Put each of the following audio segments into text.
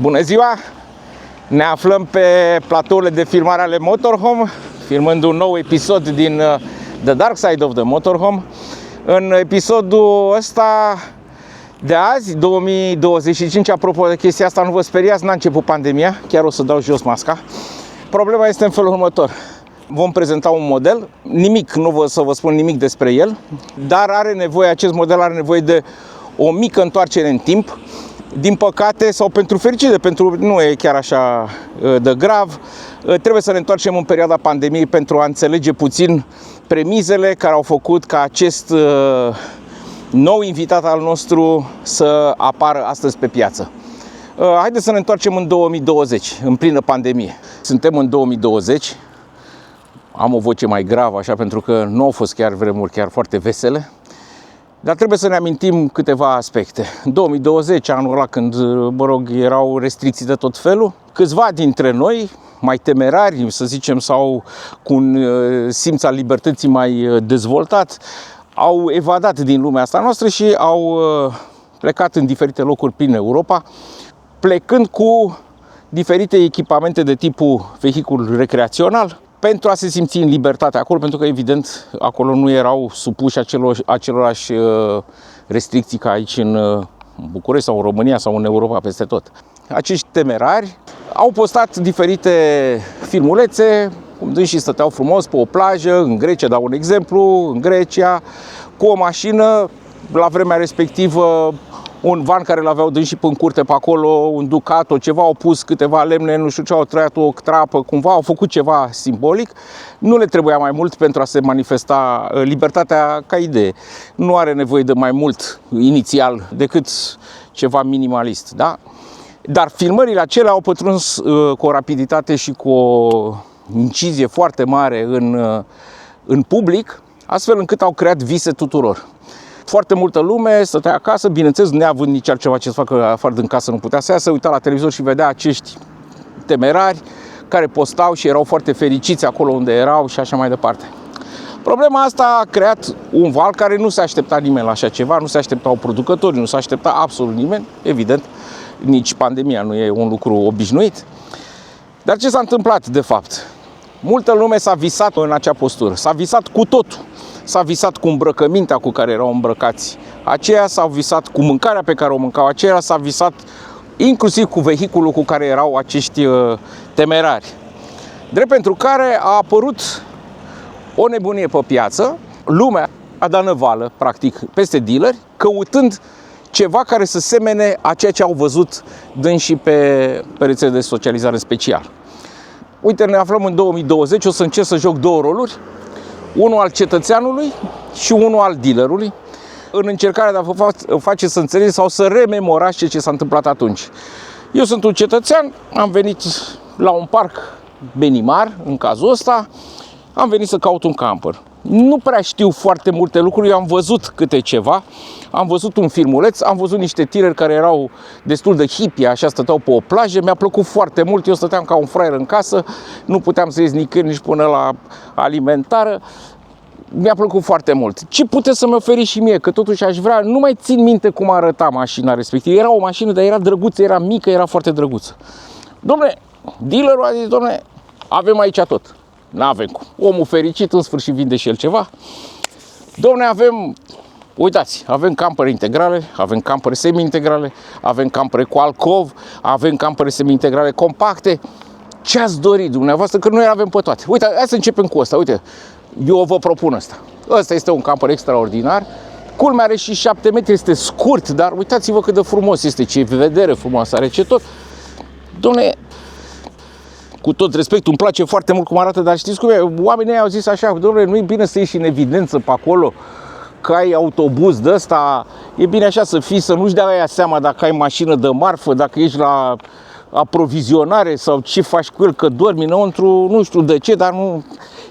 Bună ziua! Ne aflăm pe platourile de filmare ale Motorhome, filmând un nou episod din The Dark Side of the Motorhome. În episodul ăsta de azi, 2025, apropo de chestia asta, nu vă speriați, n-a început pandemia, chiar o să dau jos masca. Problema este în felul următor. Vom prezenta un model, nu vă să vă spun nimic despre el, dar acest model are nevoie de o mică întoarcere în timp. Din păcate, sau pentru fericire, nu e chiar așa de grav, trebuie să ne întoarcem în perioada pandemiei pentru a înțelege puțin premizele care au făcut ca acest nou invitat al nostru să apară astăzi pe piață. Haideți să ne întoarcem în 2020, în plină pandemie. Suntem în 2020, am o voce mai gravă așa pentru că nu au fost chiar vremuri chiar foarte vesele. Dar trebuie să ne amintim câteva aspecte. În 2020, anul ăla când, erau restricții de tot felul, câțiva dintre noi, mai temerari, să zicem, sau cu un simț al libertății mai dezvoltat, au evadat din lumea asta noastră și au plecat în diferite locuri prin Europa, plecând cu diferite echipamente de tipul vehicul recreațional, pentru a se simți în libertate acolo, pentru că, evident, acolo nu erau supuși acelorași restricții ca aici în București sau în România sau în Europa, peste tot. Acești temerari au postat diferite filmulețe, cum dânsii stăteau frumos pe o plajă, în Grecia, dau un exemplu, în Grecia, cu o mașină, la vremea respectivă, un van care l-aveau dânsii în curte pe acolo, un Ducato, ceva, au pus câteva lemne, nu știu ce, au trăiat o trapă, cumva, au făcut ceva simbolic. Nu le trebuia mai mult pentru a se manifesta libertatea ca idee. Nu are nevoie de mai mult inițial decât ceva minimalist, da? Dar filmările acelea au pătruns cu o rapiditate și cu o incizie foarte mare în public, astfel încât au creat vise tuturor. Foarte multă lume stătea acasă, bineînțeles, neavând nici altceva ce să facă afară din casă, nu putea să iasă, uita la televizor și vedea acești temerari care postau și erau foarte fericiți acolo unde erau și așa mai departe. Problema asta a creat un val care nu se aștepta nimeni la așa ceva, nu se așteptau producători, nu se aștepta absolut nimeni, evident, nici pandemia nu e un lucru obișnuit. Dar ce s-a întâmplat de fapt? Multă lume s-a visat în acea postură, s-a visat cu totul. S-a visat cu îmbrăcămintea cu care erau îmbrăcați aceia, s-a visat cu mâncarea pe care o mâncau aceia, s-a visat inclusiv cu vehiculul cu care erau acești temerari. Drept pentru care a apărut o nebunie pe piață, lumea a dat năvală, practic, peste dealeri, căutând ceva care să semene a ceea ce au văzut dânsii pe rețele de socializare special. Uite, ne aflăm în 2020, o să încerc să joc două roluri, unul al cetățeanului și unul al dealerului, în încercarea de a vă face să înțelegeți sau să rememorați ce s-a întâmplat atunci. Eu sunt un cetățean, am venit la un parc Benimar, în cazul ăsta, am venit să caut un camper. Nu prea știu foarte multe lucruri, eu am văzut câte ceva, am văzut un filmuleț, am văzut niște tineri care erau destul de hippie, așa stăteau pe o plajă, mi-a plăcut foarte mult, eu stăteam ca un fraier în casă, nu puteam să ies nicăieri nici până la alimentară, mi-a plăcut foarte mult. Ce puteți să-mi oferiți și mie, că totuși aș vrea, nu mai țin minte cum arăta mașina respectivă, era o mașină, dar era drăguță, era mică, era foarte drăguță. Dom'le, dealerul a zis, dom'le, avem aici tot. N-avem cum. Omul fericit, în sfârșit vinde și el ceva. Dom'le, uitați, avem campere integrale, avem campere semi-integrale, avem campere cu alcov, avem campere semi-integrale compacte. Ce ați dorit dumneavoastră? Că noi avem pe toate. Uite, hai să începem cu ăsta. Uite, eu vă propun ăsta. Ăsta este un camper extraordinar. Culmea are și 7 metri, este scurt, dar uitați-vă cât de frumos este, ce vedere frumoasă are, ce tot. Dom'le, cu tot respectul, îmi place foarte mult cum arată, dar știți cum e? Oamenii au zis așa, dom'le, nu e bine să ieși în evidență pe acolo, că ai autobuz de ăsta, e bine așa să fii, să nu-și dea aia seama dacă ai mașină de marfă, dacă ești la aprovizionare sau ce faci cu el, că dormi înăuntru, nu știu de ce, dar nu,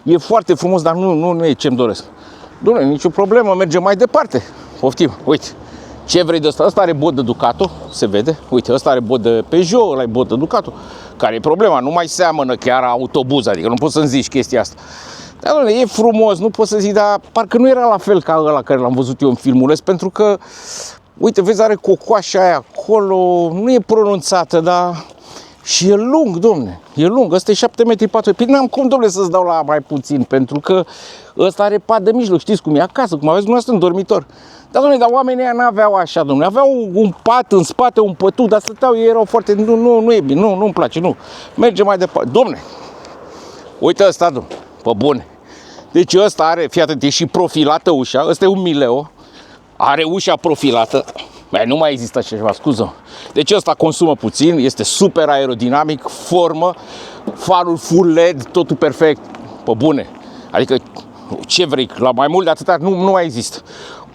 e foarte frumos, dar nu e ce-mi doresc. Dom'le, nicio problemă, mergem mai departe. Poftim, uite, ce vrei de ăsta? Ăsta are bod de Ducato, se vede, uite, ăsta are bod de Peugeot, ăla e bod de Ducato. Care e problema? Nu mai seamănă chiar autobuz, adică nu poți să-mi zici chestia asta. Dar, doamne, e frumos, nu pot să zic, dar parcă nu era la fel ca ăla care l-am văzut eu în filmuleț, pentru că Uite, vezi, are cocoașa aia acolo, nu e pronunțată, dar și e lung, domne, e lung, ăsta e 7 metri 4. Păi n-am cum, domne, să-ți dau la mai puțin, pentru că ăsta are pat de mijloc, știți cum e acasă, cum aveți dumneavoastră în dormitor. Dar, domne, dar oamenii ăia n-aveau așa, domne, aveau un pat în spate, un pătuc, dar stăteau, ei erau foarte, nu e bine, nu-mi place, nu. Merge mai departe. Domne, uite ăsta, domne, pe bune. Deci ăsta are, fii atent, e și profilată ușa, ăsta e un Mileo, are ușa profilată. Băi, nu mai există așa ceva, scuză. Deci ăsta consumă puțin, este super aerodinamic, formă, farul full LED, totul perfect, pe bune. Adică, ce vrei, la mai mult de atâta nu mai există.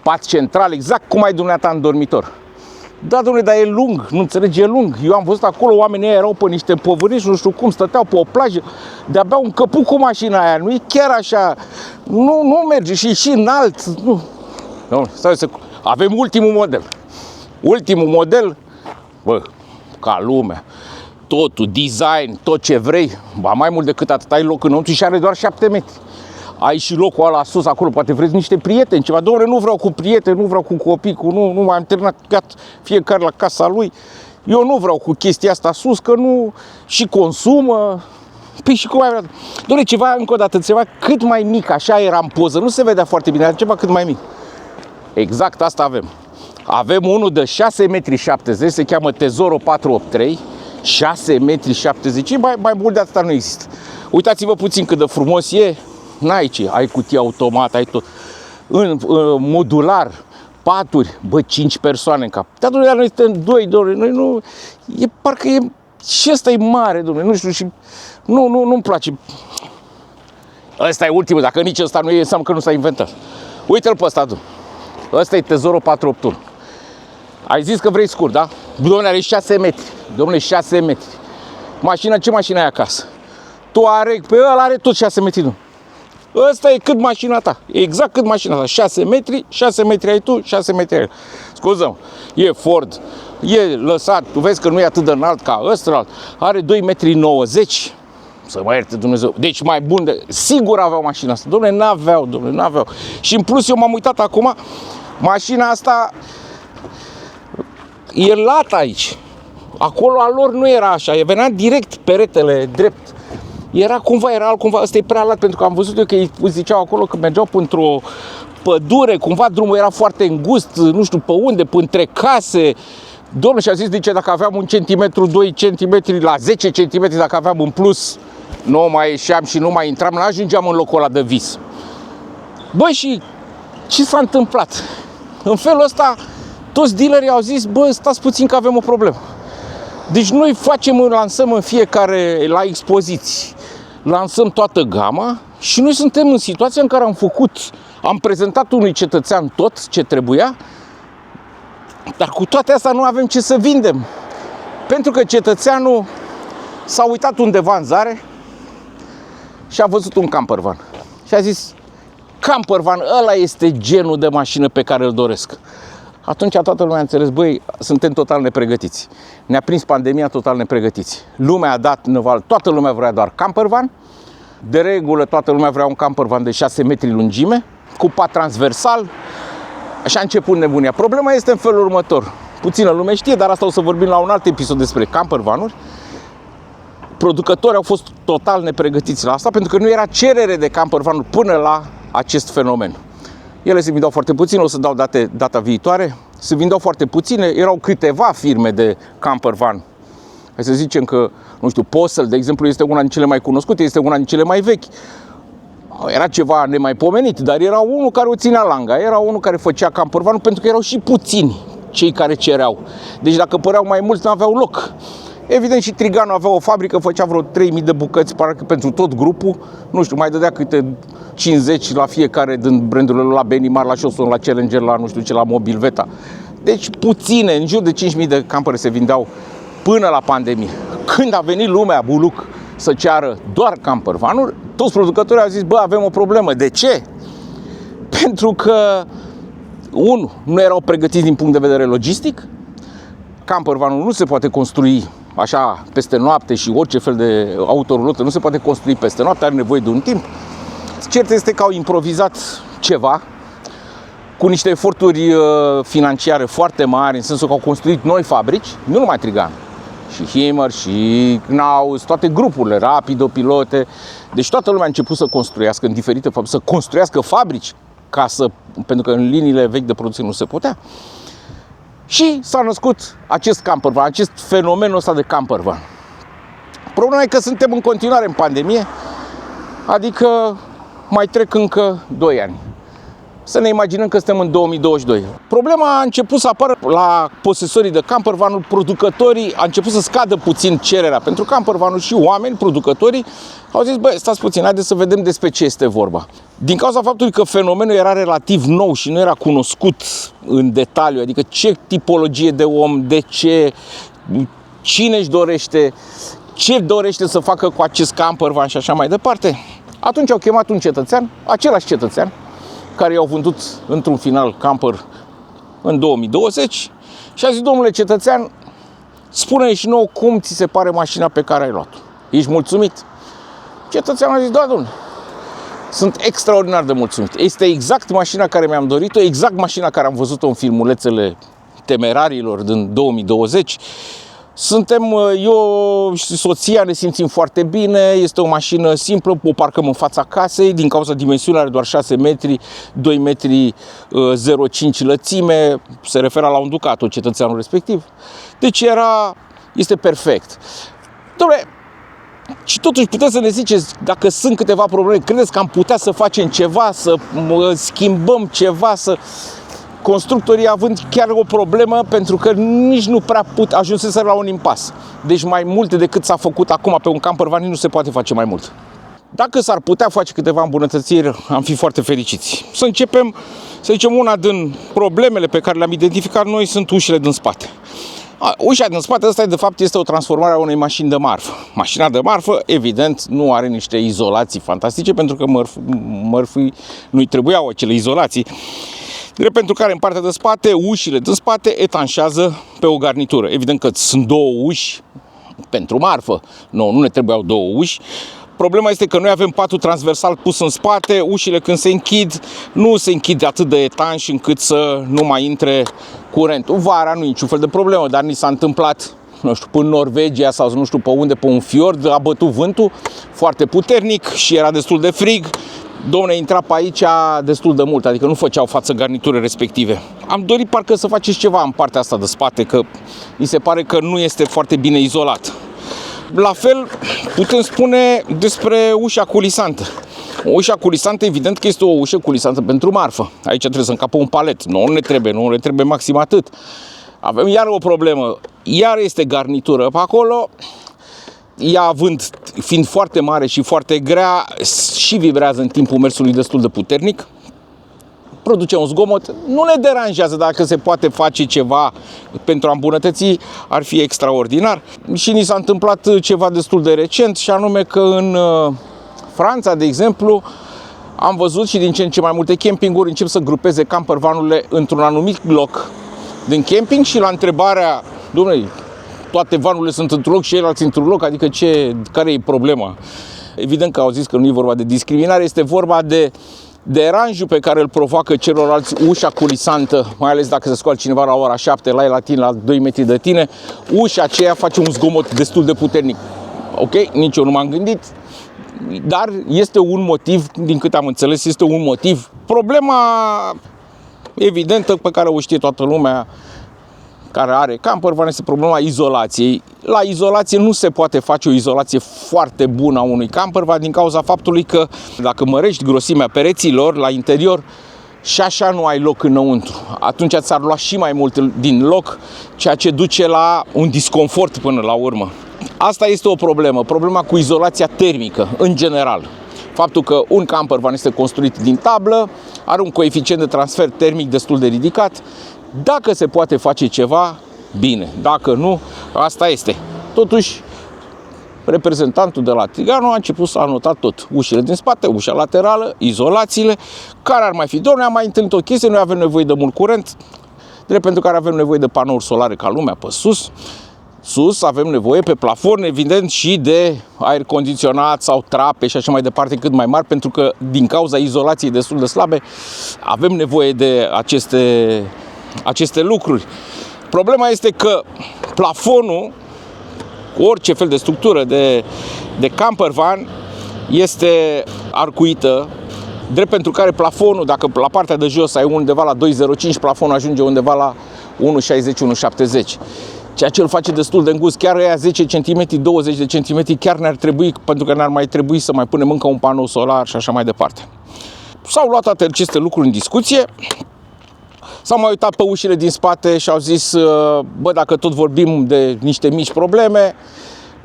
Pat central, exact cum ai dumneata în dormitor. Da, domnule, dar e lung, nu înțelegi, e lung. Eu am văzut acolo, oamenii erau pe niște povârnici, nu știu cum, stăteau pe o plajă, de-abia un căpuc cu mașina aia, nu e chiar așa, nu merge și înalt, nu. Domnule, stai să... Avem ultimul model. Ultimul model, bă, ca lumea, totul, design, tot ce vrei, ba mai mult decât atât, ai loc înăuntru și are doar 7 metri. Ai și locul ăla sus, acolo, poate vreți niște prieteni, ceva. Dom'le, nu vreau cu prieteni, nu vreau cu copii, nu m-am terminat, gata, fiecare la casa lui. Eu nu vreau cu chestia asta sus, că nu și consumă. Păi și cum ai vrea? Dom'le, ceva, încă o dată, ceva cât mai mic, așa era în poză, nu se vedea foarte bine, dar ceva cât mai mic. Exact asta avem. Avem unul de 6,70 m, se cheamă Tesoro 483, 6,70 m, mai mult de atâta nu există. Uitați-vă puțin cât de frumos e, n-ai ce, ai cutie automat, ai tot, modular, paturi, bă, 5 persoane în cap. Dar, domnule, noi suntem 2, domnule, noi nu, e parcă e, și ăsta e mare, domnule, nu știu, și nu-mi place. Ăsta e ultimul, dacă nici ăsta nu e, înseamnă că nu s-a inventat. Uite-l pe ăsta, domnule. Ăsta e Tesoro 481. Ai zis că vrei scurt, da? Dom'le, are 6 metri. Dom'le, 6 metri. Mașina, ce mașină ai acasă? Tu are, pe ăla are tot 6 metri, nu? Ăsta e cât mașina ta. Exact cât mașina ta. 6 metri, 6 metri ai tu, 6 metri ai el. Scuză-mă, e Ford, e lăsat, tu vezi că nu e atât de înalt ca ăsta, are 2,90 metri. Să mă ierte Dumnezeu. Deci mai bun de... Sigur aveau mașina asta. Dom'le, n-aveau. Și în plus eu m-am uitat acum, mașina asta e lat aici. Acolo a lor nu era așa, venea direct peretele drept. Era altcumva, ăsta e prea lat, pentru că am văzut eu că ei ziceau acolo că mergeau într-o pădure, cumva drumul era foarte îngust, nu știu pe unde, între case. Domnul și-a zis, zice, dacă aveam 1 centimetru, 2 centimetri, la 10 centimetri, dacă aveam în plus, nu mai ieșeam și nu mai intram, nu ajungeam în locul ăla de vis. Bă, și ce s-a întâmplat? În felul ăsta, toți dealerii au zis, bă, stați puțin că avem o problemă. Deci noi lansăm în fiecare, la expoziții, lansăm toată gama și noi suntem în situația în care am prezentat unui cetățean tot ce trebuia, dar cu toate astea nu avem ce să vindem. Pentru că cetățeanul s-a uitat undeva în zare și a văzut un campervan. Și a zis, campervan, ăla este genul de mașină pe care îl doresc. Atunci toată lumea a înțeles, băi, suntem total nepregătiți. Ne-a prins pandemia total nepregătiți. Lumea a dat năval, toată lumea vrea doar campervan. De regulă toată lumea vrea un campervan de 6 metri lungime, cu pat transversal. Așa a început nebunia. Problema este în felul următor. Puțină lume știe, dar asta o să vorbim la un alt episod despre campervanuri. Producătorii au fost total nepregătiți la asta, pentru că nu era cerere de campervanuri până la acest fenomen. Ele se vindeau foarte puține, o să dau data viitoare. Se vindeau foarte puține, erau câteva firme de campervan. Hai să zicem că, nu știu, Postel, de exemplu, este una din cele mai cunoscute, este una din cele mai vechi. Era ceva nemaipomenit, dar era unul care o ținea langa, era unul care făcea campervanul, pentru că erau și puțini cei care cereau. Deci dacă păreau mai mulți, nu aveau loc. Evident, și Trigano avea o fabrică, făcea vreo 3000 de bucăți, parcă pentru tot grupul, nu știu, mai dădea câte 50 la fiecare din brandurile la Benimar, la Choson, la Challenger, la nu știu ce, la Mobil Veta. Deci puține, în jur de 5000 de campere se vindeau până la pandemie. Când a venit lumea buluc să ceară doar campervanuri, toți producătorii au zis, bă, avem o problemă. De ce? Pentru că, unu, nu erau pregătiți din punct de vedere logistic, campervanul nu se poate construi așa peste noapte și orice fel de autorulotă nu se poate construi peste noapte, are nevoie de un timp. Cert este că au improvizat ceva, cu niște eforturi financiare foarte mari, în sensul că au construit noi fabrici, nu numai Trigano, și Himmer, și Knaus, toate grupurile, Rapido, Pilote. Deci toată lumea a început să construiască în diferite fabrici, să construiască fabrici, pentru că în liniile vechi de producție nu se putea. Și s-a născut acest campervan, acest fenomenul ăsta de campervan. Problema e că suntem în continuare în pandemie, adică mai trec încă 2 ani. Să ne imaginăm că suntem în 2022. Problema a început să apară la posesorii de campervanuri, producătorii, a început să scadă puțin cererea pentru campervanuri și oameni, producătorii, au zis, băi, stați puțin, haideți să vedem despre ce este vorba. Din cauza faptului că fenomenul era relativ nou și nu era cunoscut în detaliu, adică ce tipologie de om, de ce, cine își dorește, ce dorește să facă cu acest campervan și așa mai departe, atunci au chemat un cetățean, același cetățean, care i-au vândut într-un final camper în 2020 și a zis, domnule cetățean, spune-ne și nouă cum ți se pare mașina pe care ai luat-o. Ești mulțumit? Cetățeanul a zis, da, domnule, sunt extraordinar de mulțumit. Este exact mașina care mi-am dorit-o, exact mașina care am văzut-o în filmulețele Temerarilor din 2020. Eu și soția ne simțim foarte bine, este o mașină simplă, o parcăm în fața casei, din cauza dimensiunii are doar 6 metri, 2 metri 0,5 lățime, se referă la un Ducato, cetățeanul respectiv. Deci este perfect. Dom'le, și totuși puteți să ne ziceți, dacă sunt câteva probleme, credeți că am putea să facem ceva, să schimbăm ceva, constructorii având chiar o problemă, pentru că nici nu prea ajunseseră la un impas. Deci mai multe decât s-a făcut acum pe un campervan, nu se poate face mai mult. Dacă s-ar putea face câteva îmbunătățiri, am fi foarte fericiți. Să începem, să zicem, una din problemele pe care le-am identificat noi sunt ușile din spate. Ușa din spate, asta de fapt este o transformare a unei mașini de marfă. Mașina de marfă, evident, nu are niște izolații fantastice, pentru că mărfii nu-i trebuiau acele izolații. Pentru care în partea de spate, ușile din spate etanșează pe o garnitură. Evident că sunt 2 uși pentru marfă, nu ne trebuiau 2 uși. Problema este că noi avem patul transversal pus în spate, ușile când se închid, nu se închid atât de etanș încât să nu mai intre curentul. Vara nu e niciun fel de problemă, dar ni s-a întâmplat, nu știu, până în Norvegia sau nu știu pe unde, pe un fiord, a bătut vântul foarte puternic și era destul de frig. Dom'le, intra pe aici destul de mult, adică nu făceau față garniturile respective. Am dorit parcă să faceți ceva în partea asta de spate, că mi se pare că nu este foarte bine izolat. La fel putem spune despre ușa culisantă. Ușa culisantă, evident că este o ușă culisantă pentru marfă. Aici trebuie să încapă un palet. Nu ne trebuie maxim atât. Avem iar o problemă. Iar este garnitură pe acolo. Ea fiind foarte mare și foarte grea și vibrează în timpul mersului destul de puternic. Produce un zgomot, nu ne deranjează, dacă se poate face ceva pentru a îmbunătăți, ar fi extraordinar. Și ni s-a întâmplat ceva destul de recent, și anume că în Franța, de exemplu, am văzut și din ce în ce mai multe campinguri încep să grupeze campervanurile într-un anumit loc din camping și la întrebarea, dom'le, toate vanurile sunt într-un loc și ceilalți într-un loc, adică care e problema? Evident că au zis că nu e vorba de discriminare, este vorba de deranjul pe care îl provoacă celorlalți ușa culisantă, mai ales dacă se scoală cineva la ora 7, la tine, la 2 metri de tine, ușa aceea face un zgomot destul de puternic. Ok? Nici eu nu m-am gândit, dar este un motiv, din cât am înțeles, este un motiv. Problema evidentă pe care o știe toată lumea care are campervan este problema izolației. La izolație nu se poate face o izolație foarte bună a unui campervan din cauza faptului că dacă mărești grosimea pereților la interior și așa nu ai loc înăuntru, atunci ți-ar lua și mai mult din loc, ceea ce duce la un disconfort până la urmă. Asta este o problemă, problema cu izolația termică în general. Faptul că un campervan este construit din tablă, are un coeficient de transfer termic destul de ridicat. Dacă se poate face ceva, bine. Dacă nu, asta este. Totuși, reprezentantul de la Trigano a început să anotat tot. Ușile din spate, ușa laterală, izolațiile. Care ar mai fi? Doamne, am mai întâlnit o chestie, noi avem nevoie de mult curent, drept pentru care avem nevoie de panouri solare ca lumea pe sus. sus avem nevoie pe plafon, evident, și de aer condiționat sau trape și așa mai departe cât mai mari, pentru că din cauza izolației destul de slabe avem nevoie de aceste lucruri. Problema este că plafonul, orice fel de structură de camper van, este arcuită, drept pentru care plafonul, dacă la partea de jos ai undeva la 2,05, plafonul ajunge undeva la 1,60-1,70. Ceea ce îl face destul de îngust. Chiar aia 10 cm, 20 de cm, chiar ne-ar trebui, pentru că ne-ar mai trebui să mai punem încă un panou solar și așa mai departe. S-au luat toate aceste lucruri în discuție. S-au mai uitat pe ușile din spate și au zis, bă, dacă tot vorbim de niște mici probleme,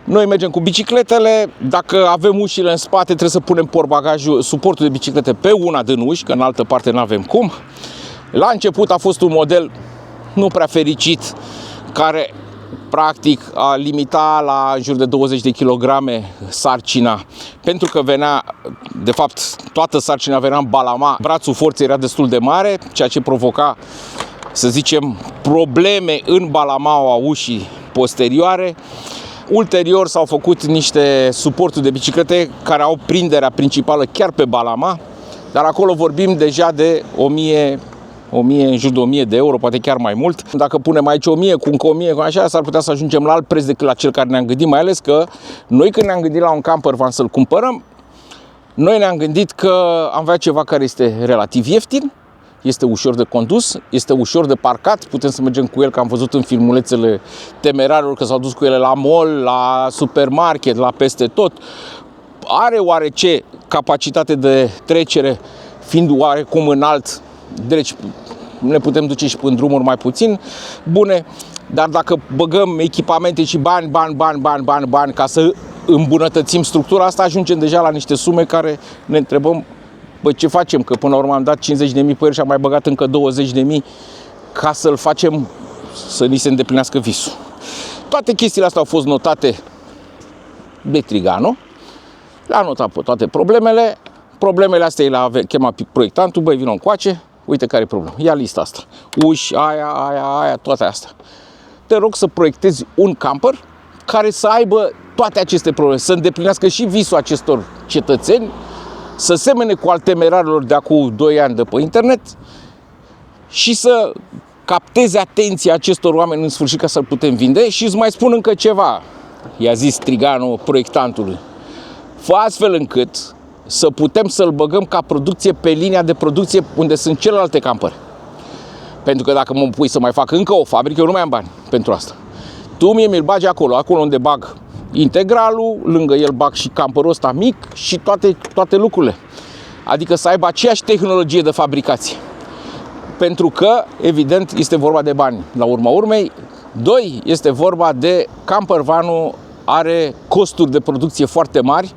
noi mergem cu bicicletele, dacă avem ușile în spate, trebuie să punem portbagajul, suportul de biciclete pe una din uși, că în altă parte nu avem cum. La început a fost un model nu prea fericit, care practic a limitat la în jur de 20 de kilograme sarcina, pentru că venea, de fapt, toată sarcina venea în balama, brațul forței era destul de mare, ceea ce provoca, să zicem, probleme în balamaua ușii posterioare. Ulterior s-au făcut niște suporturi de biciclete care au prinderea principală chiar pe balama, dar acolo vorbim deja de 1000, în jur de 1000 de euro, poate chiar mai mult. Dacă punem aici 1000 cu încă 1000, cu așa, s-ar putea să ajungem la alt preț decât la cel care ne-am gândit, mai ales că noi când ne-am gândit la un camper van să-l cumpărăm, noi ne-am gândit că am avea ceva care este relativ ieftin, este ușor de condus, este ușor de parcat, putem să mergem cu el, că am văzut în filmulețele temerarilor că s-au dus cu ele la mall, la supermarket, la peste tot. Are oarece capacitate de trecere, fiind oarecum înalt, deci ne putem duce și în drumuri mai puțin bune, dar dacă băgăm echipamente și bani ca să îmbunătățim structura asta, ajungem deja la niște sume care ne întrebăm, bă, ce facem? Că până la urmă am dat 50.000 pe el și am mai băgat încă 20.000 ca să-l facem să ni se îndeplinească visul. Toate chestiile astea au fost notate de Trigano, le-a notat pe toate problemele. Problemele astea i le-a chemat proiectantul, băi, vină încoace, uite care e problema, ia lista asta, uși, aia, toate astea. Te rog să proiectezi un camper care să aibă toate aceste probleme, să îndeplinească și visul acestor cetățeni, să semene cu al temerarilor de acum 2 ani de pe internet și să capteze atenția acestor oameni în sfârșit ca să-l putem vinde. Și îți mai spun încă ceva, i-a zis Trigano proiectantului, fă astfel încât să putem să-l băgăm ca producție pe linia de producție unde sunt celelalte campere. Pentru că dacă mă pui să mai fac încă o fabrică, eu nu mai am bani pentru asta. Tu mie mi-l bagi acolo unde bag integralul, lângă el bag și camperul ăsta mic și toate lucrurile. Adică să aibă aceeași tehnologie de fabricație. Pentru că, evident, este vorba de bani. La urma urmei, 2, este vorba de campervanul are costuri de producție foarte mari,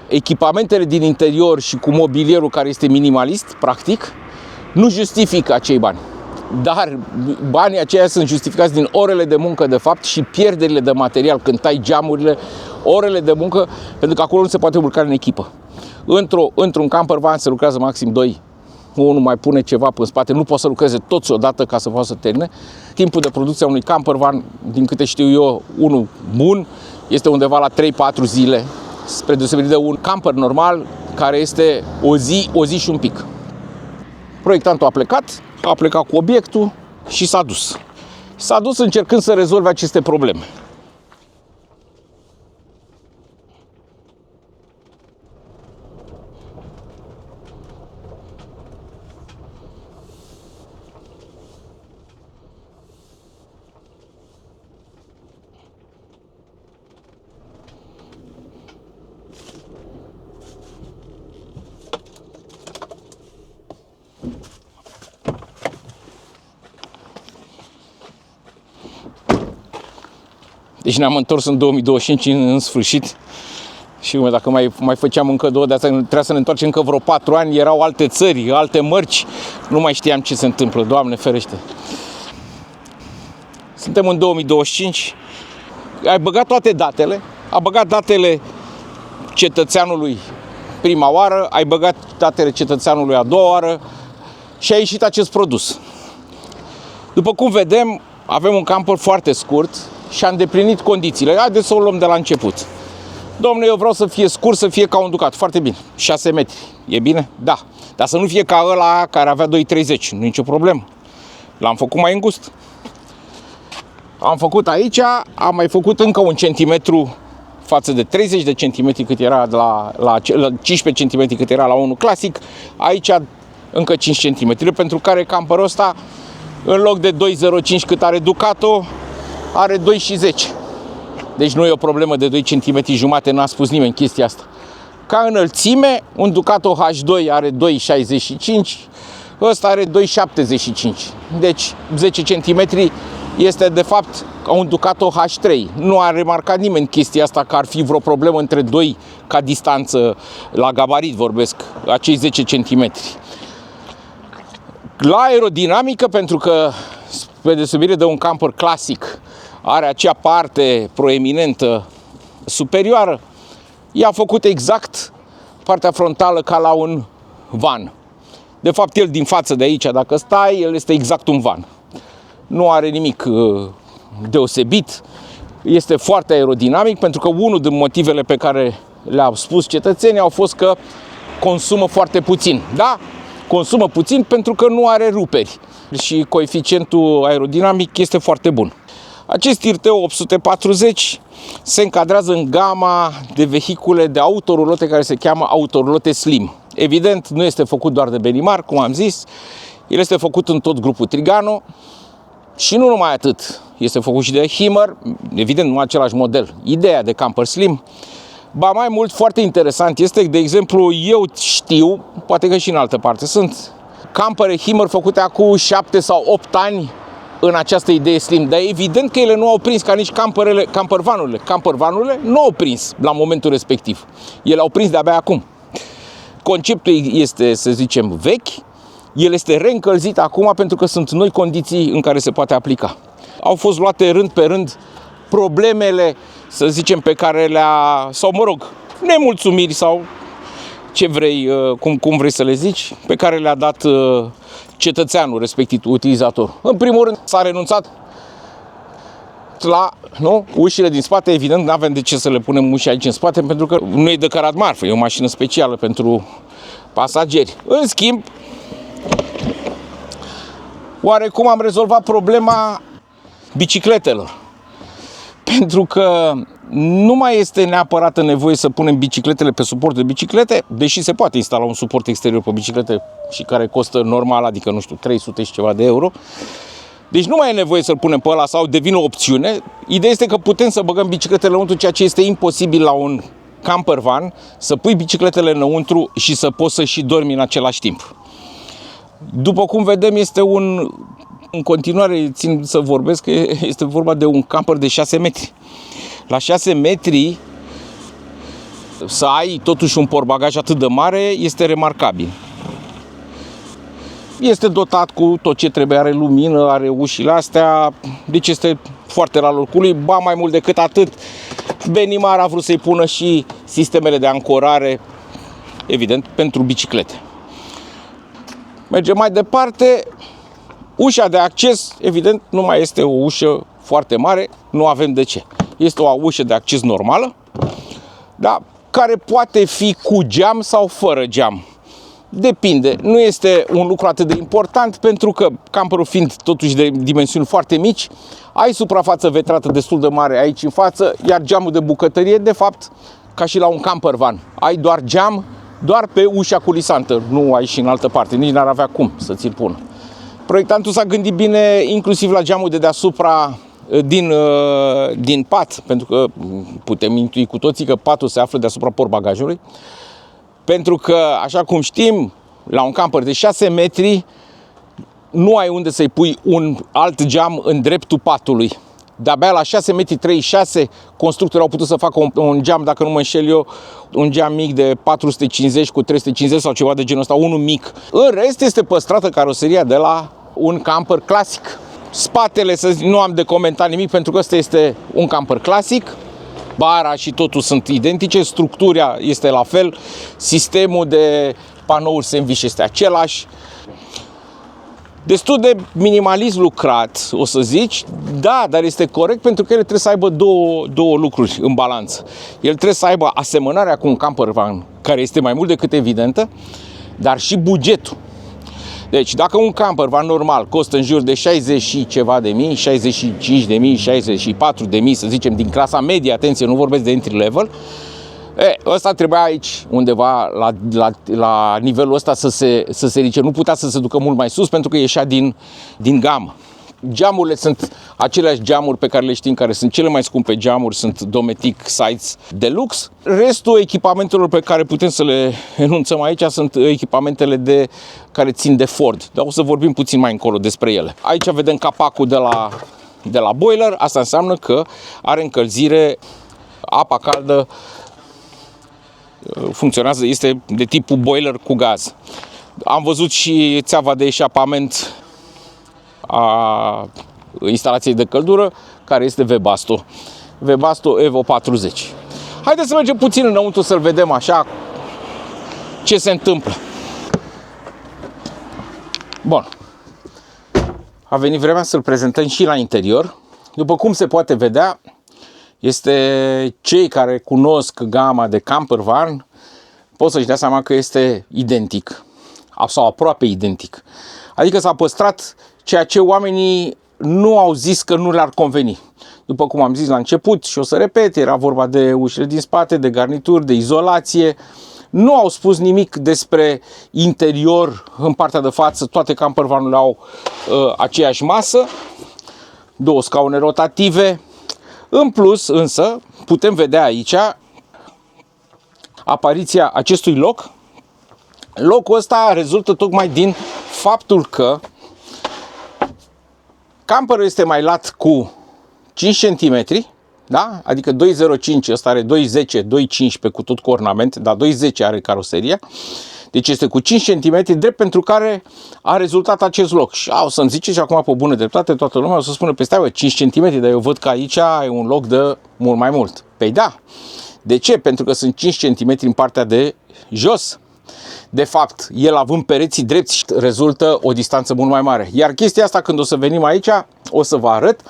echipamentele din interior și cu mobilierul care este minimalist, practic, nu justifică acei bani. Dar banii aceia sunt justificați din orele de muncă, de fapt, și pierderile de material, când tai geamurile, orele de muncă, pentru că acolo nu se poate urca în echipă. Într-un camper van se lucrează maxim 2. Unul mai pune ceva pe spate, nu poate să lucreze toți odată ca să poată să termine. Timpul de producție a unui camper van, din câte știu eu, unul bun, este undeva la 3-4 zile, spre deosebire de un camper normal, care este o zi și un pic. Proiectantul a plecat cu obiectul și s-a dus. S-a dus încercând să rezolve aceste probleme. Deci ne-am întors în 2025 în sfârșit și dacă mai făceam încă 2 de asta, trebuia să ne întoarcem încă vreo 4 ani, erau alte țări, alte mărci, nu mai știam ce se întâmplă, Doamne ferește. Suntem în 2025, ai băgat toate datele, a băgat datele cetățeanului prima oară, ai băgat datele cetățeanului a doua oară și a ieșit acest produs. După cum vedem, avem un camper foarte scurt, și a îndeplinit condițiile. Haideți să o luăm de la început. Domnule, eu vreau să fie scurt, să fie ca un Ducat. Foarte bine. 6 metri. E bine? Da. Dar să nu fie ca ăla care avea 2,30. Nu nicio problemă. L-am făcut mai îngust. Am făcut aici, am mai făcut încă un centimetru față de 30 de centimetri cât era la 15 cm cât era la unul clasic. Aici încă 5 cm, pentru care camperul ăsta, în loc de 2,05 cât are Ducato, are 2,10. Deci nu e o problemă de 2 cm jumate, n-a spus nimeni chestia asta. Ca înălțime, un Ducato H2 are 2,65, ăsta are 2,75. Deci 10 cm este de fapt ca un Ducato H3. Nu a remarcat nimeni chestia asta, că ar fi vreo problemă între doi ca distanță, la gabarit vorbesc, acei 10 cm. La aerodinamică, pentru că spre deosebire de un camper clasic are acea parte proeminentă superioară, i-a făcut exact partea frontală ca la un van. De fapt, el din față de aici, dacă stai, el este exact un van. Nu are nimic deosebit, este foarte aerodinamic, pentru că unul din motivele pe care le-au spus cetățenii au fost că consumă foarte puțin. Da, consumă puțin pentru că nu are ruperi și coeficientul aerodinamic este foarte bun. Acest Tirteo 840 se încadrează în gama de vehicule de autorulote care se cheamă autorulote slim. Evident, nu este făcut doar de Benimar, cum am zis, el este făcut în tot grupul Trigano și nu numai atât, este făcut și de Himmer, evident nu același model, ideea de camper slim. Ba mai mult, foarte interesant este, de exemplu, eu știu, poate că și în altă parte, sunt campere Himmer făcute acum 7 sau 8 ani în această idee slim, dar evident că ele nu au prins ca nici campervanurile. Campervanurile nu au prins la momentul respectiv. Ele au prins de-abia acum. Conceptul este, să zicem, vechi, el este reîncălzit acum pentru că sunt noi condiții în care se poate aplica. Au fost luate rând pe rând problemele, să zicem, pe care sau mă rog, nemulțumiri sau ce vrei, cum vrei să le zici, pe care le-a dat cetățeanul, respectiv utilizator. În primul rând s-a renunțat la ușile din spate. Evident, nu avem de ce să le punem uși aici în spate, pentru că nu e de cărat marfă, e o mașină specială pentru pasageri. În schimb, oarecum am rezolvat problema bicicletelor, pentru că nu mai este neapărat nevoie să punem bicicletele pe suport de biciclete, deși se poate instala un suport exterior pe biciclete și care costă normal, adică, nu știu, 300 și ceva de euro. Deci nu mai e nevoie să-l punem pe ăla sau devine o opțiune. Ideea este că putem să băgăm bicicletele înăuntru, ceea ce este imposibil la un camper van, să pui bicicletele înăuntru și să poți să și dormi în același timp. După cum vedem, este în continuare țin să vorbesc că este vorba de un camper de 6 metri. La 6 metri să ai totuși un portbagaj atât de mare este remarcabil. Este dotat cu tot ce trebuie, are lumină, are ușile astea, deci este foarte la locul lui. Ba mai mult decât atât, Benimar a vrut să-i pună și sistemele de ancorare, evident, pentru biciclete. Mergem mai departe. Ușa de acces, evident, nu mai este o ușă foarte mare, nu avem de ce. Este o ușă de acces normală, da, care poate fi cu geam sau fără geam. Depinde, nu este un lucru atât de important, pentru că camperul fiind totuși de dimensiuni foarte mici, ai suprafață vetrată destul de mare aici în față, iar geamul de bucătărie, de fapt, ca și la un camper van, ai doar geam, doar pe ușa culisantă, nu ai și în altă parte, nici n-ar avea cum să ți-l pună. Proiectantul s-a gândit bine inclusiv la geamul de deasupra din pat, pentru că putem intui cu toții că patul se află deasupra portbagajului, pentru că, așa cum știm, la un camper de 6 metri nu ai unde să-i pui un alt geam în dreptul patului. De-abia la 6,36 m constructorii au putut să facă un geam, dacă nu mă înșel eu, un geam mic de 450 cu 350 sau ceva de genul ăsta, unul mic. În rest este păstrată caroseria de la un camper clasic. Spatele, nu am de comentat nimic, pentru că ăsta este un camper clasic. Bara și totul sunt identice, structura este la fel, sistemul de panouri sandwich este același. Destul de minimalist lucrat, o să zici, da, dar este corect pentru că el trebuie să aibă două lucruri în balanță. El trebuie să aibă asemănarea cu un camper van, care este mai mult decât evidentă, dar și bugetul. Deci, dacă un camper van normal costă în jur de 60 și ceva de mii, 65 de mii, 64 de mii, să zicem, din clasa medie, atenție, nu vorbesc de entry level, ăsta trebuia aici, undeva la nivelul ăsta să se ridice. Nu putea să se ducă mult mai sus pentru că ieșea din gamă. Geamurile sunt aceleași geamuri pe care le știm, care sunt cele mai scumpe geamuri, sunt Dometic Sights Deluxe. Restul echipamentelor pe care putem să le enunțăm aici sunt echipamentele care țin de Ford, dar o să vorbim puțin mai încolo despre ele. Aici vedem capacul de la boiler, asta înseamnă că are încălzire, apa caldă, funcționează, este de tipul boiler cu gaz. Am văzut și țeava de eșapament a instalației de căldură, care este Webasto Evo 40. Haideți să mergem puțin înăuntru să-l vedem așa ce se întâmplă. Bun. A venit vremea să-l prezentăm și la interior. După cum se poate vedea, cei care cunosc gama de camper van pot să-și dea seama că este identic sau aproape identic. Adică s-a păstrat ceea ce oamenii nu au zis că nu le-ar conveni. După cum am zis la început și o să repet, era vorba de ușile din spate, de garnituri, de izolație. Nu au spus nimic despre interior în partea de față. Toate campervanurile au aceeași masă, 2 scaune rotative. În plus, însă, putem vedea aici apariția acestui loc. Locul ăsta rezultă tocmai din faptul că camperul este mai lat cu 5 cm, da? Adică 2,05, ăsta are 2,10, 2,15 cu tot cu ornament, dar 2,10 are caroseria. Deci este cu 5 cm, drept pentru care a rezultat acest loc. Și o să-mi ziceți acum pe bună dreptate, toată lumea o să spună, stai, 5 cm, dar eu văd că aici e un loc de mult mai mult. Păi da. De ce? Pentru că sunt 5 cm în partea de jos. De fapt, el având pereții drepți, rezultă o distanță mult mai mare. Iar chestia asta, când o să venim aici, o să vă arăt,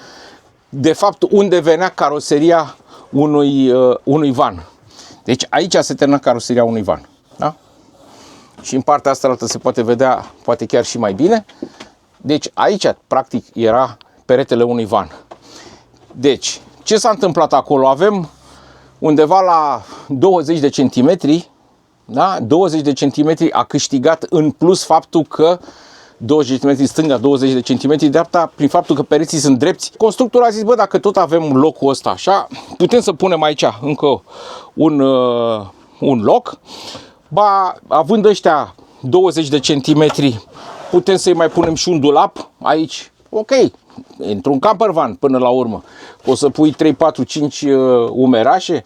de fapt, unde venea caroseria unui van. Deci aici se termină caroseria unui van. Da? Și în partea asta se poate vedea, poate chiar și mai bine. Deci aici, practic, era peretele unui van. Deci, ce s-a întâmplat acolo? Avem undeva la 20 de centimetri, da? 20 de centimetri a câștigat în plus faptul că 20 de cm stânga, 20 de cm dreapta, prin faptul că pereții sunt drepți. Constructorul a zis, dacă tot avem locul ăsta așa, putem să punem aici încă un loc. Având ăștia 20 de centimetri, putem să-i mai punem și un dulap aici. Ok, într-un camper van până la urmă. Poți să pui 3, 4, 5 umerașe,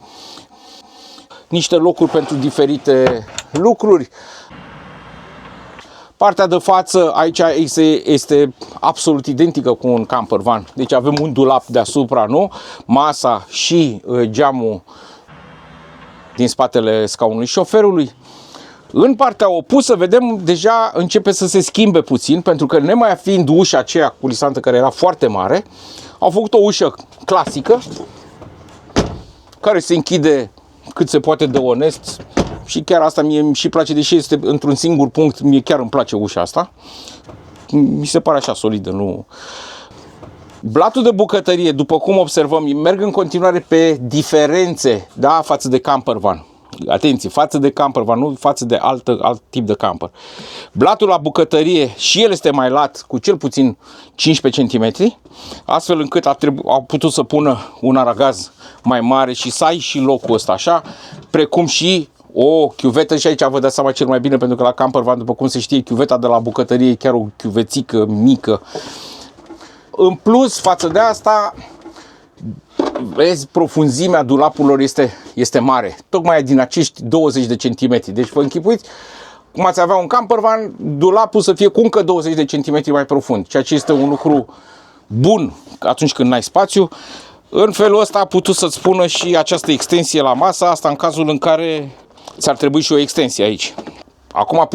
niște locuri pentru diferite lucruri. Partea de față aici este absolut identică cu un camper van. Deci avem un dulap deasupra, nu? Masa și geamul din spatele scaunului șoferului. În partea opusă, vedem, deja începe să se schimbe puțin, pentru că nemai fiind ușa aceea culisantă care era foarte mare, au făcut o ușă clasică, care se închide cât se poate de onest. Și chiar asta mie și place, deși este într-un singur punct, mie chiar îmi place ușa asta. Mi se pare așa solidă, nu... Blatul de bucătărie, după cum observăm, merg în continuare pe diferențe, da, față de camper van. Atenție, față de camper van, nu față de alt tip de camper. Blatul la bucătărie și el este mai lat cu cel puțin 15 cm, astfel încât au putut să pună un aragaz mai mare și să ai și locul ăsta așa, precum și o chiuvetă. Și aici vă dați seama cel mai bine, pentru că la camper van, după cum se știe, chiuveta de la bucătărie e chiar o chiuvețică mică. În plus, față de asta, vezi, profunzimea dulapurilor este mare, tocmai din acești 20 de centimetri. Deci vă închipuiți cum ați avea un camper van, dulapul să fie cu încă 20 de centimetri mai profund, ceea ce este un lucru bun atunci când n-ai spațiu. În felul ăsta a putut să-ți spună și această extensie la masă, asta în cazul în care ți-ar trebui și o extensie aici. Acum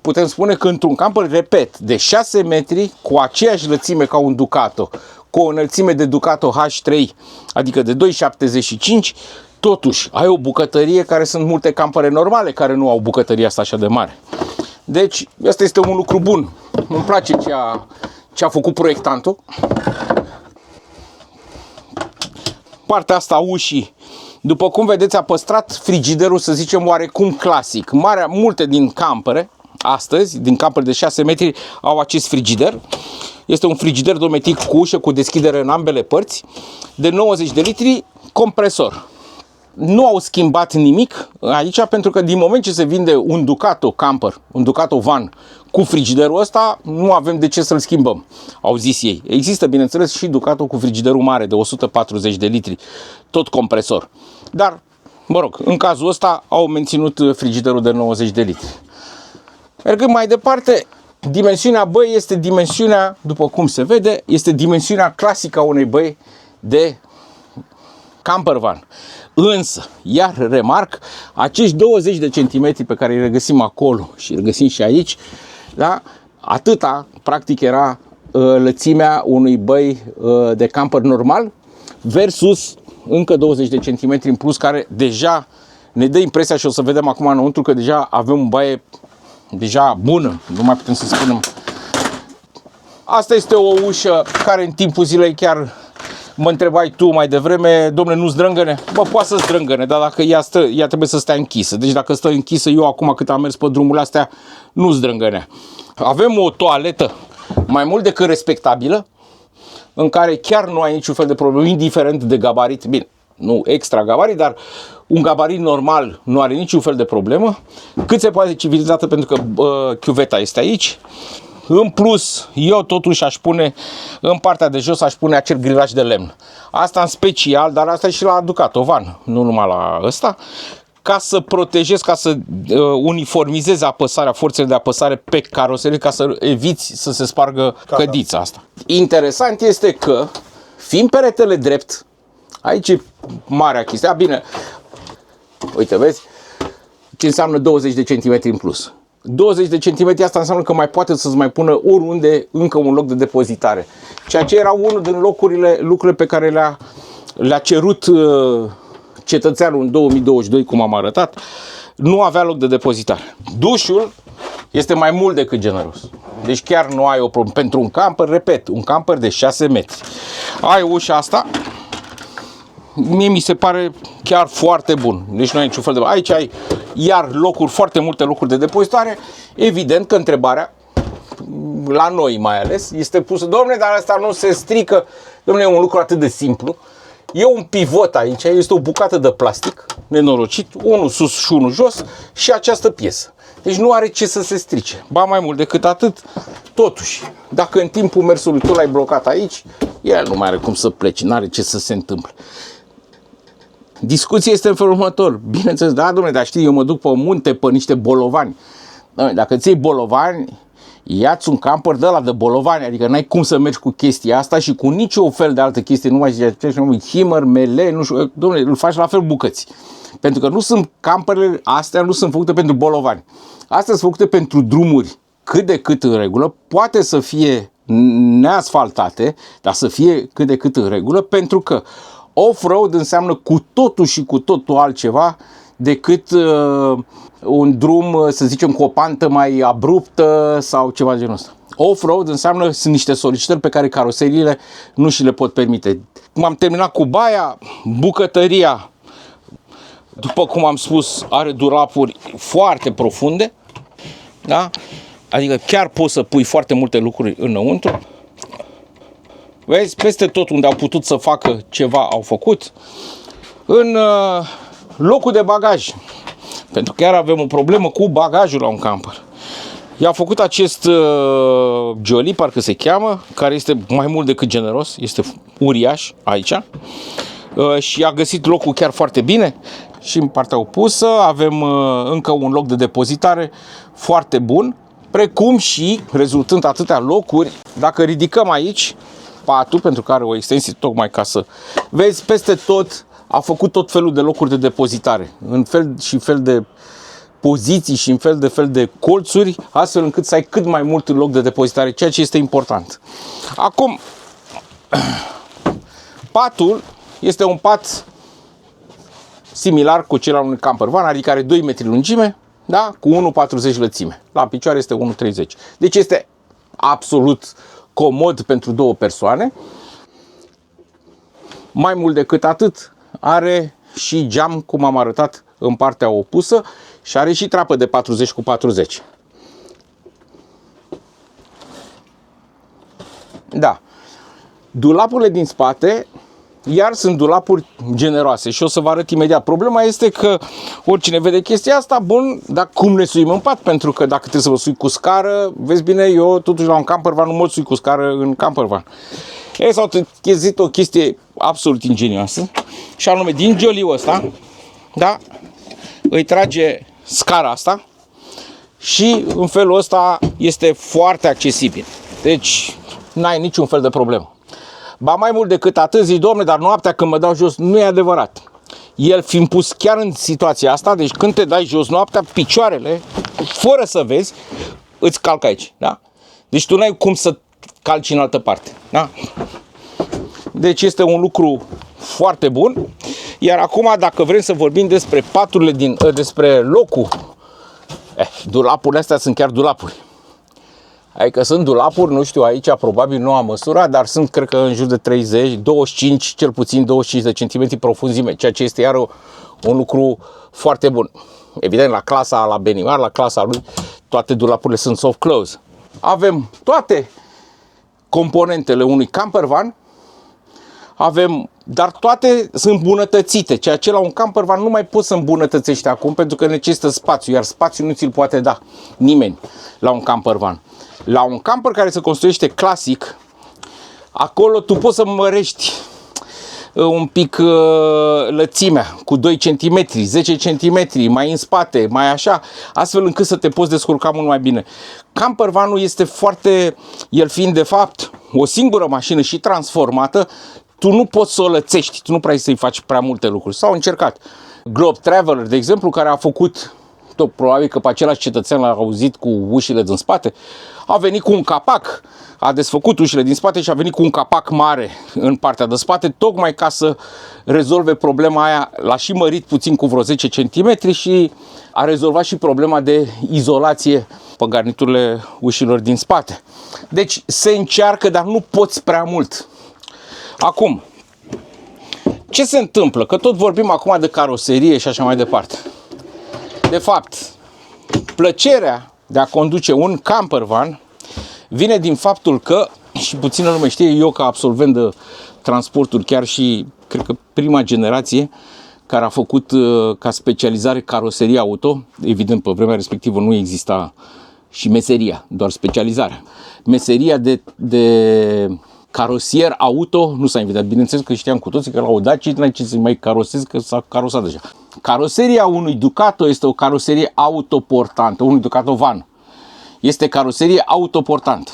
putem spune că într-un camper, repet, de 6 metri, cu aceeași lățime ca un Ducato, cu o înălțime de Ducato H3, adică de 2,75, totuși ai o bucătărie care sunt multe campere normale care nu au bucătăria asta așa de mare. Deci, ăsta este un lucru bun. Îmi place ce a făcut proiectantul. Partea asta a ușii, după cum vedeți, a păstrat frigiderul, să zicem, oarecum clasic. Multe din campere, astăzi, din campere de 6 metri, au acest frigider. Este un frigider dometic cu ușă, cu deschidere în ambele părți, de 90 de litri, compresor. Nu au schimbat nimic aici, pentru că din moment ce se vinde un Ducato camper, un Ducato van cu frigiderul ăsta, nu avem de ce să-l schimbăm, au zis ei. Există, bineînțeles, și Ducato cu frigiderul mare de 140 de litri, tot compresor. Dar, mă rog, în cazul ăsta au menținut frigiderul de 90 de litri. Mergând mai departe, dimensiunea băii este dimensiunea, după cum se vede, este dimensiunea clasică a unei băi de camper van. Însă, iar remarc, acești 20 de centimetri pe care îi regăsim acolo și îi regăsim și aici, da? Atâta, practic, era lățimea unui băi de camper normal versus încă 20 de centimetri în plus, care deja ne dă impresia, și o să vedem acum înăuntru, că deja avem o baie deja bună, nu mai putem să spunem. Asta este o ușă care în timpul zilei chiar mă întrebai tu mai devreme, dom'le, nu zdrângăne? Bă, poate să zdrângăne, dar dacă ea trebuie să stea închisă. Deci dacă stă închisă, eu acum cât am mers pe drumurile astea, nu zdrângăne. Avem o toaletă mai mult decât respectabilă, în care chiar nu ai niciun fel de problemă, indiferent de gabarit. Bine, nu extra gabarit, dar un gabarit normal nu are niciun fel de problemă. Cât se poate civilizată, pentru că chiuveta este aici. În plus, eu totuși aș pune, în partea de jos, aș pune acel grilaj de lemn. Asta în special, dar asta e și la Ducato van, nu numai la ăsta, ca să protejezi, ca să uniformizezi apăsarea, forțele de apăsare pe caroserie, ca să eviți să se spargă cădița asta. Interesant este că, fiind peretele drept, aici e marea chestie. Bine, uite, vezi ce înseamnă 20 de centimetri în plus. 20 de centimetri, asta înseamnă că mai poate să-ți mai pună oriunde încă un loc de depozitare. Ceea ce era unul din lucrurile pe care le-a cerut cetățeanul în 2022, cum am arătat, nu avea loc de depozitare. Dușul este mai mult decât generos. Deci chiar nu ai o problemă. Pentru un camper, repet, un camper de 6 metri. Ai ușa asta, mie mi se pare chiar foarte bun. Deci nu ai niciun fel de... Aici ai iar foarte multe locuri de depozitare. Evident că întrebarea, la noi mai ales, este pusă: dom'le, dar asta nu se strică. Dom'le, e un lucru atât de simplu. E un pivot aici, este o bucată de plastic nenorocit, unul sus și unul jos, și această piesă. Deci nu are ce să se strice. Ba mai mult decât atât, totuși, dacă în timpul mersului tu l-ai blocat aici, el nu mai are cum să plece, nu are ce să se întâmple. Discuția este în felul următor. Bineînțeles, da, dom'le, dar știi, eu mă duc pe munte, pe niște bolovani. Dacă ți iei bolovani, ia-ți un camper de ăla de bolovani, adică n-ai cum să mergi cu chestia asta și cu niciun fel de altă chestie, nu mai zice, Himmer, Mele, nu știu, dom'le, îl faci la fel bucăți. Pentru că nu sunt, camperele astea nu sunt făcute pentru bolovani. Astea sunt făcute pentru drumuri cât de cât în regulă, poate să fie neasfaltate, dar să fie cât de cât în regulă, pentru că off-road înseamnă cu totul și cu totul altceva decât un drum, să zicem, cu o pantă mai abruptă sau ceva de genul ăsta. Off-road înseamnă, sunt niște solicitări pe care caroseriile nu și le pot permite. Cum am terminat cu baia, bucătăria, după cum am spus, are dulapuri foarte profunde, da? Adică chiar poți să pui foarte multe lucruri înăuntru. Vezi, peste tot unde au putut să facă ceva, au făcut. În locul de bagaj, pentru că chiar avem o problemă cu bagajul la un camper. I-a făcut acest Jolly, parcă se cheamă, care este mai mult decât generos, este uriaș aici. Și a găsit locul chiar foarte bine. Și în partea opusă avem încă un loc de depozitare foarte bun, precum și, rezultând atâtea locuri, dacă ridicăm aici patul, pentru că are o extensie tocmai ca să vezi, peste tot a făcut tot felul de locuri de depozitare, în fel și fel de poziții și în fel de colțuri, astfel încât să ai cât mai mult în loc de depozitare, ceea ce este important. Acum, patul este un pat similar cu cel al unui camper van, adică are 2 metri lungime, da? Cu 1,40 lățime. La picioare este 1,30. Deci este absolut comod pentru 2 persoane. Mai mult decât atât, are și geam, cum am arătat, în partea opusă și are și trapă de 40 cu 40. Da. Dulapurile din spate, iar sunt dulapuri generoase și o să vă arăt imediat. Problema este că oricine vede chestia asta, bun, dar cum ne suim în pat? Pentru că dacă trebuie să vă sui cu scară, vezi bine, eu totuși la un campervan nu mă sui cu scară în campervan. Ei, s-au chezit o chestie absolut ingenioasă și anume din gioliul ăsta, da, îi trage scara asta și în felul ăsta este foarte accesibil. Deci n-ai niciun fel de problemă. Ba mai mult decât atât, zici, Doamne, dar noaptea când mă dau jos, nu e adevărat. El fiind pus chiar în situația asta, deci când te dai jos noaptea, picioarele, fără să vezi, îți calcă aici, da? Deci tu n-ai cum să calci în altă parte, da? Deci este un lucru foarte bun. Iar acum, dacă vrem să vorbim despre paturile despre locul, dulapurile astea sunt chiar dulapuri. Adică sunt dulapuri, nu știu, aici probabil nu am măsura, dar sunt, cred că, în jur de 30, 25, cel puțin 25 de centimetri profunzime, ceea ce este iar un lucru foarte bun. Evident, la Benimar, la clasa lui, toate dulapurile sunt soft close. Avem toate componentele unui campervan, dar toate sunt îmbunătățite, ceea ce la un campervan nu mai poți să îmbunătățești acum pentru că necesită spațiu, iar spațiu nu ți-l poate da nimeni la un campervan. La un camper care se construiește clasic, acolo tu poți să mărești un pic lățimea cu 2 cm, 10 cm, mai în spate, mai așa, astfel încât să te poți descurca mult mai bine. Campervanul este el fiind de fapt o singură mașină și transformată, tu nu poți să o lățești, tu nu prea să-i faci prea multe lucruri. S-au încercat. Globe Traveler, de exemplu, care a făcut, tot probabil că pe același cetățean l-a auzit cu ușile din spate, a venit cu un capac, a desfăcut ușile din spate și a venit cu un capac mare în partea de spate, tocmai ca să rezolve problema aia. L-a și mărit puțin cu vreo 10 cm și a rezolvat și problema de izolație pe garniturile ușilor din spate. Deci se încearcă, dar nu poți prea mult. Acum, ce se întâmplă? Că tot vorbim acum de caroserie și așa mai departe. De fapt, plăcerea de a conduce un campervan vine din faptul că, și puțină lume știe, eu ca absolvent de transporturi, chiar și, cred că prima generație care a făcut ca specializare caroserie auto, evident pe vremea respectivă nu exista și meseria, doar specializarea. Meseria de carosier auto nu s-a inventat. Bineînțeles că știam cu toții că la o Dacia n-ai ce să mai carosezi, că s-a carosat deja. Caroseria unui Ducato este o caroserie autoportantă, unui Ducato van. Este caroserie autoportantă.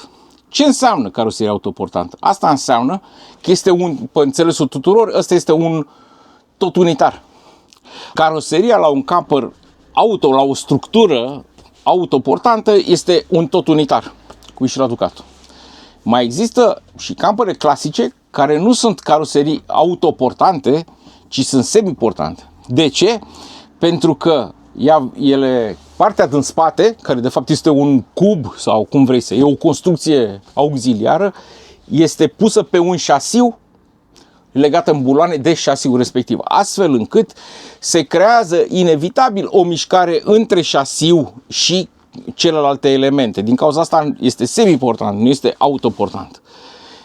Ce înseamnă caroserie autoportantă? Asta înseamnă că este pe înțelesul tuturor, ăsta este un tot unitar. Caroseria la un camper auto, la o structură autoportantă, este un tot unitar, cum și la Ducato. Mai există și campere clasice care nu sunt caroserii autoportante, ci sunt semiportante. De ce? Pentru că partea din spate, care de fapt este un cub sau cum vrei să, e o construcție auxiliară, este pusă pe un șasiu legată în buloane de șasiul respectiv, astfel încât se creează inevitabil o mișcare între șasiu și celelalte elemente. Din cauza asta este semiportant, nu este autoportant.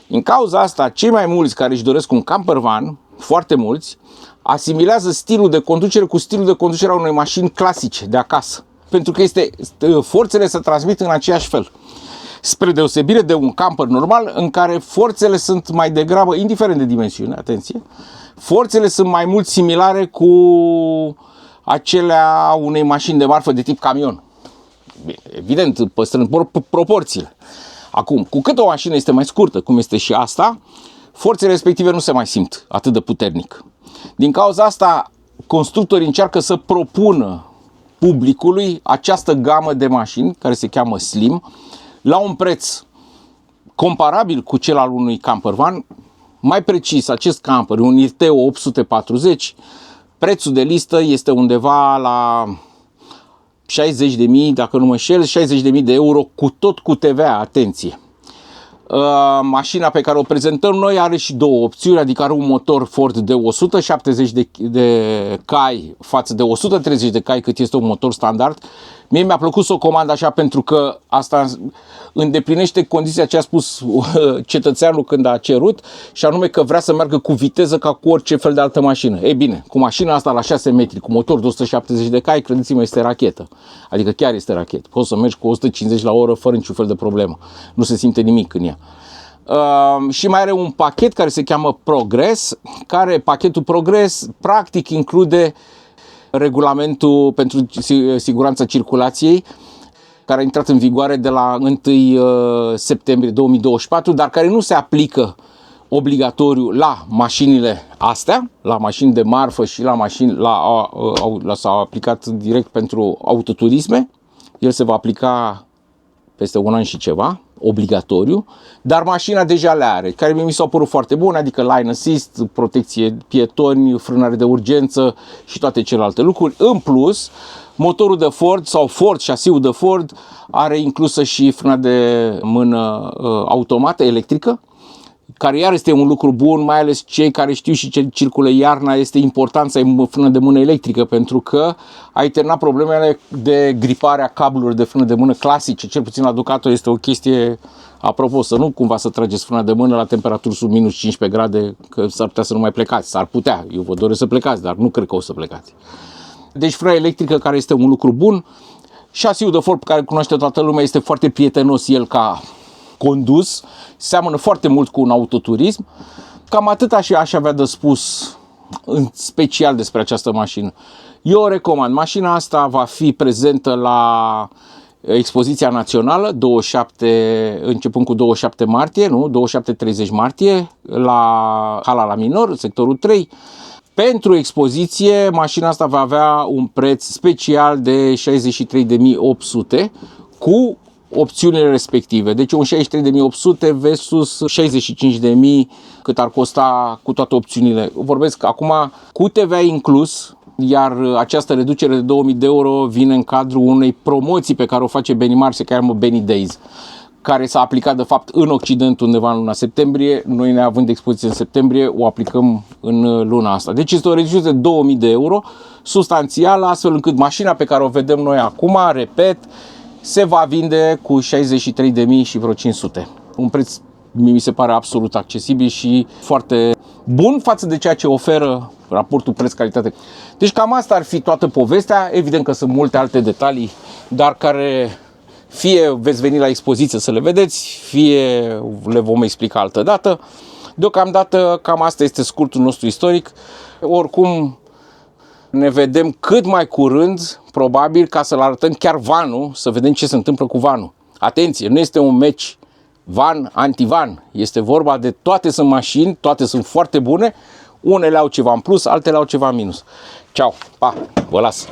Din cauza asta, cei mai mulți care își doresc un campervan, foarte mulți, asimilează stilul de conducere cu stilul de conducere a unei mașini clasice de acasă. Pentru că forțele se transmit în aceeași fel. Spre deosebire de un camper normal în care forțele sunt mai degrabă, indiferent de dimensiune, atenție, forțele sunt mai mult similare cu acelea unei mașini de marfă de tip camion. Bine, evident, păstrând proporțiile. Acum, cu cât o mașină este mai scurtă, cum este și asta, forțele respective nu se mai simt atât de puternic. Din cauza asta, constructorii încearcă să propună publicului această gamă de mașini care se cheamă Slim la un preț comparabil cu cel al unui camper van. Mai precis, acest camper, un Irteo 840, prețul de listă este undeva la 60.000, dacă nu mă înșel, 60.000 de euro cu TVA, atenție. Mașina pe care o prezentăm noi are și două opțiuni, adică are un motor Ford de 170 de cai față de 130 de cai cât este un motor standard. Mie mi-a plăcut să o comand așa pentru că asta îndeplinește condiția ce a spus cetățeanul când a cerut, și anume că vrea să meargă cu viteză ca cu orice fel de altă mașină. Ei bine, cu mașina asta la 6 metri, cu motor de 170 de cai, credeți-mă, este rachetă. Adică chiar este rachetă. Poți să mergi cu 150 la oră fără niciun fel de problemă. Nu se simte nimic în ea. Și mai are un pachet care se cheamă Progress, care pachetul Progress practic include regulamentul pentru siguranța circulației, care a intrat în vigoare de la 1 septembrie 2024, dar care nu se aplică obligatoriu la mașinile astea, la mașini de marfă și la mașini, s-a aplicat direct pentru autoturisme. El se va aplica peste un an și ceva, obligatoriu, dar mașina deja le are, care mi s-au părut foarte bune, adică lane assist, protecție pietoni, frânare de urgență și toate celelalte lucruri. În plus, motorul de Ford sau șasiul de Ford are inclusă și frâna de mână automată, electrică, care iar este un lucru bun, mai ales cei care știu și ce circulă iarna, este important să ai frână de mână electrică, pentru că ai terminat problemele de gripare a cablurilor de frână de mână clasice, cel puțin la Ducato este o chestie, apropo, să nu cumva să trageți frâna de mână la temperaturi sub minus 15 grade, că s-ar putea să nu mai plecați, s-ar putea, eu vă doresc să plecați, dar nu cred că o să plecați. Deci frâna electrică, care este un lucru bun, șasiul de Ford pe care îl cunoaște toată lumea, este foarte prietenos el ca condus, seamănă foarte mult cu un autoturism. Cam atât aș avea de spus în special despre această mașină. Eu o recomand. Mașina asta va fi prezentă la expoziția națională 27, începând cu 27 martie, nu? 27-30 martie, la Hala la Minor, sectorul 3. Pentru expoziție, mașina asta va avea un preț special de 63.800 cu opțiunile respective. Deci un 63.800 versus 65.000 cât ar costa cu toate opțiunile. Vorbesc acum cu TVA inclus, iar această reducere de 2.000 de euro vine în cadrul unei promoții pe care o face Benimar, se cheamă Benny Days, care s-a aplicat de fapt în Occident undeva în luna septembrie. Noi, neavând expoziție în septembrie, o aplicăm în luna asta. Deci este o reducere de 2.000 de euro substanțială, astfel încât mașina pe care o vedem noi acum, repet, se va vinde cu 63.000 și vreo 500. Un preț mi se pare absolut accesibil și foarte bun față de ceea ce oferă raportul preț-calitate. Deci cam asta ar fi toată povestea. Evident că sunt multe alte detalii, dar care fie veți veni la expoziție să le vedeți, fie le vom explica altă dată. Deocamdată cam asta este scurtul nostru istoric. Oricum ne vedem cât mai curând, probabil, ca să-l arătăm chiar vanul, să vedem ce se întâmplă cu vanul. Atenție, nu este un meci van anti-van, este vorba de toate sunt mașini, toate sunt foarte bune, unele au ceva în plus, altele au ceva în minus. Ceau, pa, vă las!